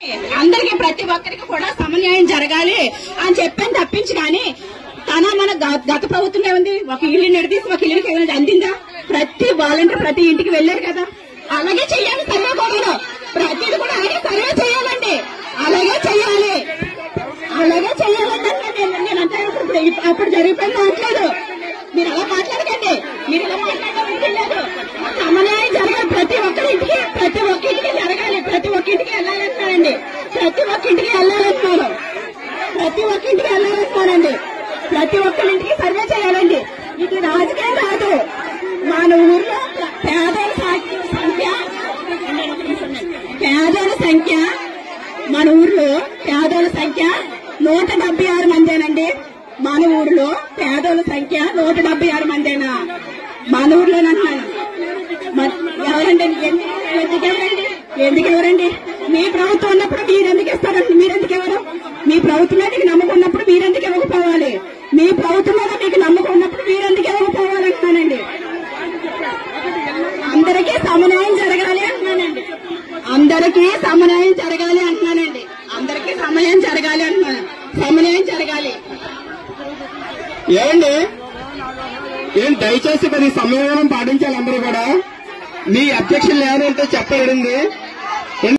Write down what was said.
అందరికి ప్రతి ఒక్కరికి కూడా సమన్యాయం జరగాలి అని చెప్పని తప్పించి కానీ మన గత ప్రభుత్వం ఏముంది, ఒక ఇల్లు నిడదీసి ఒక ఇల్లుకి ఏమైనా అందిందా? ప్రతి వాలంటీర్ ప్రతి ఇంటికి వెళ్లారు కదా. అలాగే చెయ్యాలి సర్వే కూడా, ప్రతిది కూడా అలాగే సర్వే చేయాలండి, అలాగే చెయ్యాలి, అలాగే చెయ్యాలంటే నేనంటే అప్పుడు జరిగిపోయింది అనట్లేదు. మీరు అలా మాట్లాడకండి, మీరు ఇలా మాట్లాడలేదు. సమన్యాయం జరగాలి ప్రతి ఒక్కరింటికి, ప్రతి ఒక్కింటికి జరగాలి, ప్రతి ఒక్కింటికి వెళ్ళాలంటున్నారండి, ప్రతి ఒక్కింటికి వెళ్ళాలంటున్నారు, ప్రతి ఒక్కింటికి వెళ్ళాలంటున్నారండి, ప్రతి ఒక్కరింటికి సర్వే చేయాలండి. ఇది రాజకీయం కాదు. మన ఊర్లో పేదల సంఖ్య మన ఊర్లో పేదల సంఖ్య 176 మందేనండి. మన ఊర్లో పేదల సంఖ్య 176 మందేనా? మన ఊర్లోనంటున్నాను. ఎవరండి? ఎందుకు ఎవరండి? మీ ప్రభుత్వం ఉన్నప్పుడు మీరెందుకు ఇస్తారండి? మీరెందుకు ఇవ్వరు? మీ ప్రభుత్వం మీకు నమ్మకం ఉన్నప్పుడు మీరెందుకు ఇవ్వకపోవాలి? మీ ప్రభుత్వం మీద మీకు నమ్మకం ఉన్నప్పుడు మీరెందుకు ఇవ్వకపోవాలంటున్నానండి. అందరికీ సమన్వయం జరగాలి అంటున్నానండి, అందరికీ సమన్వయం జరగాలి అంటున్నానండి, అందరికీ సమన్వయం జరగాలి అంటున్నాను, సమన్వయం జరగాలి. ఏమండి దయచేసి మరి సమన్వయం పాటించాలి అందరూ కూడా. మీ అధ్యక్షులు ఏమంటే చెప్పండి.